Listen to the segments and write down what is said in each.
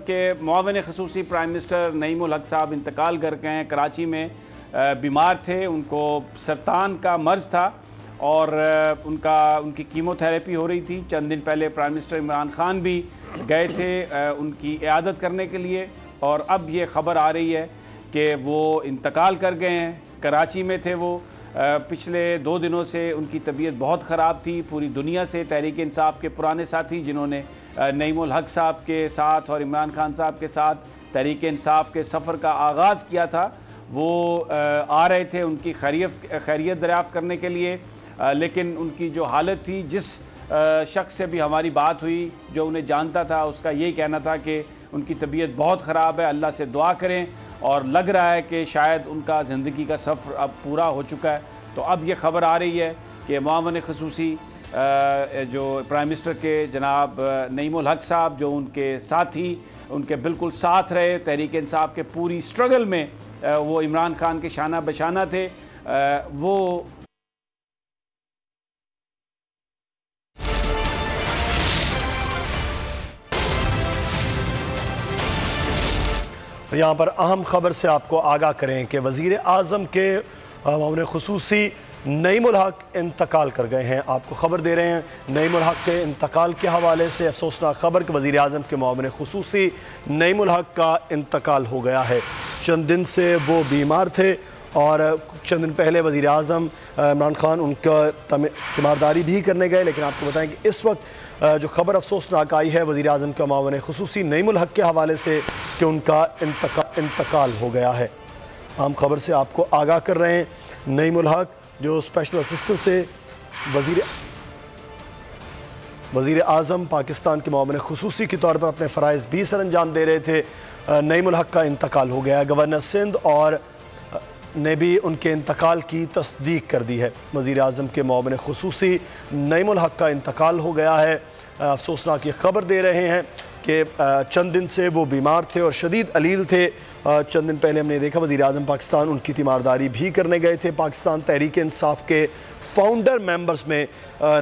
के मुआविन खसूसी prime minister Naimul हक साहब इंतकाल कर गए हैं। कराची में बीमार थे, उनको सरतान का मर्ज़ था और उनकी कीमोथेरेपी हो रही थी। चंद दिन पहले प्राइम मिनिस्टर इमरान खान भी गए थे उनकी इयादत करने के लिए और अब ये ख़बर आ रही है कि वो इंतकाल कर गए हैं। कराची में थे वो। पिछले 2 दिनों से उनकी तबीयत बहुत ख़राब थी। पूरी दुनिया से तहरीक इंसाफ के पुराने साथी जिन्होंने नईमुल हक साहब के साथ और इमरान खान साहब के साथ तहरीक इंसाफ के सफ़र का आगाज़ किया था, वो आ रहे थे उनकी खैरियत दरियाफ़्त करने के लिए। लेकिन उनकी जो हालत थी, जिस शख्स से भी हमारी बात हुई जो उन्हें जानता था, उसका यही कहना था कि उनकी तबीयत बहुत ख़राब है, अल्लाह से दुआ करें। और लग रहा है कि शायद उनका ज़िंदगी का सफ़र अब पूरा हो चुका है। तो अब ये ख़बर आ रही है कि मुआविन खसूसी जो प्राइम मिनिस्टर के जनाब नईमुल हक साहब, जो उनके साथी उनके बिल्कुल साथ रहे तहरीक इंसाफ के पूरी स्ट्रगल में, वो इमरान खान के शाना बशाना थे, वो यहाँ पर अहम खबर से आपको आगाह करें कि वज़ीर आज़म के मुआविन खसूसी नईमुल हक इंतकाल कर गए हैं। आपको ख़बर दे रहे हैं नईमुल हक के इंतकाल के हवाले से अफसोसनाक खबर कि वज़ीर आज़म के मुआविन खसूसी नईमुल हक का इंतकाल हो गया है। चंद दिन से वो बीमार थे और चंद दिन पहले वज़ीर आज़म इमरान खान उनका तीमारदारी भी करने गए। लेकिन आपको बताएं कि इस वक्त जो ख़बर अफसोसनाक आई है वज़ीर आज़म के मुआविन खसूसी नईमुल हक के हवाले से कि उनका इंतकाल हो गया है। हम खबर से आपको आगाह कर रहे हैं नईमुल हक जो स्पेशल असिस्टेंट से वज़ीर आज़म पाकिस्तान के मुआविन खसूसी के तौर पर अपने फ़राइज़ भी सर अंजाम दे रहे थे, नईमुल हक का इंतकाल हो गया है। गवर्नर सिंध और ने भी उनके इंतकाल की तस्दीक कर दी है। वज़ीर आज़म के मुआविन खसूसी नईमुल हक का इंतकाल हो गया है। अफसोसनाक ये ख़बर दे रहे हैं कि चंद दिन से वो बीमार थे और शदीद अलील थे। चंद दिन पहले हमने देखा वज़ीर आज़म पाकिस्तान उनकी तीमारदारी भी करने गए थे। पाकिस्तान तहरीक इंसाफ के फाउंडर मेंबर्स में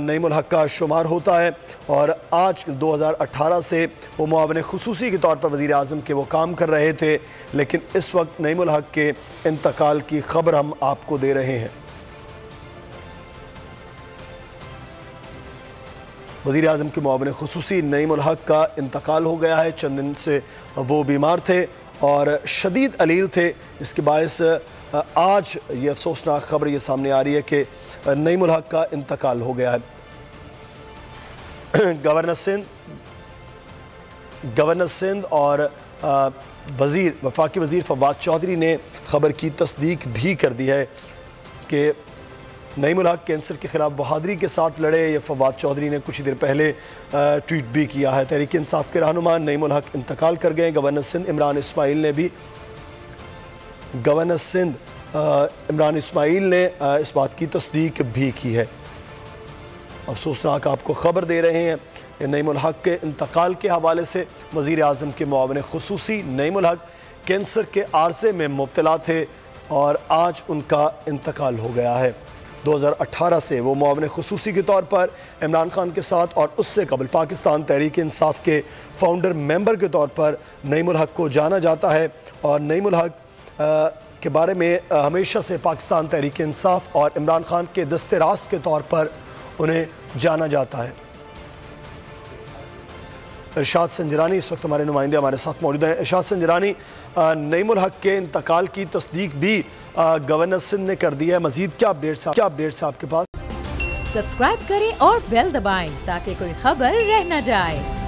नईमुल हक का शुमार होता है और आज 2018 से वो मुआविन खसूसी के तौर पर वज़ीर आज़म के वो काम कर रहे थे। लेकिन इस वक्त नईमुल हक के इंतकाल की ख़बर हम आपको दे रहे हैं। वज़ीर आज़म के मुआविन खसूसी नईमुल हक का इंतकाल हो गया है। चंद दिन से वो बीमार थे और शदीद अलील थे, जिसके बायस आज ये अफसोसनाक ख़बर ये सामने आ रही है कि नईमुल हक का इंतकाल हो गया है। गवर्नर सिंध और वफाकी वज़ीर फवाद चौधरी ने ख़बर की तस्दीक भी कर दी है कि नईमुल हक कैंसर के ख़िलाफ़ बहादुरी के साथ लड़े। ये फवाद चौधरी ने कुछ देर पहले ट्वीट भी किया है। तहरीक इंसाफ के रहनुमा नईमुल हक इंतकाल कर गए। गवर्नर सिंध इमरान इस्माइल ने इस बात की तस्दीक भी की है। अफसोसनाक आपको ख़बर दे रहे हैं कि नईमुल हक के इंतकाल के हवाले से वज़ीर आज़म के मुआविन खसूसी नईमुल हक कैंसर के आर्ज़े में मुब्तला थे और आज उनका इंतकाल हो गया है। 2018 से वो मुआविन खसूसी के तौर पर इमरान खान के साथ और उससे कबल पाकिस्तान तहरीक इंसाफ के फाउंडर मेंबर के तौर पर नईमुल हक को जाना जाता है और नईमुल हक के बारे में हमेशा से पाकिस्तान तहरीक इंसाफ और इमरान खान के दस्ते रास्त के तौर पर उन्हें जाना जाता है। इरशाद संजरानी इस वक्त हमारे नुमाइंदे हमारे साथ मौजूद हैं। इरशाद संजरानी, नईमुल हक के इंतकाल की तस्दीक भी गवर्नर सिंध ने कर दी है। मजीद क्या अपडेट्स आपके पास? सब्सक्राइब करें और बेल दबाएं ताकि कोई खबर रह न जाए।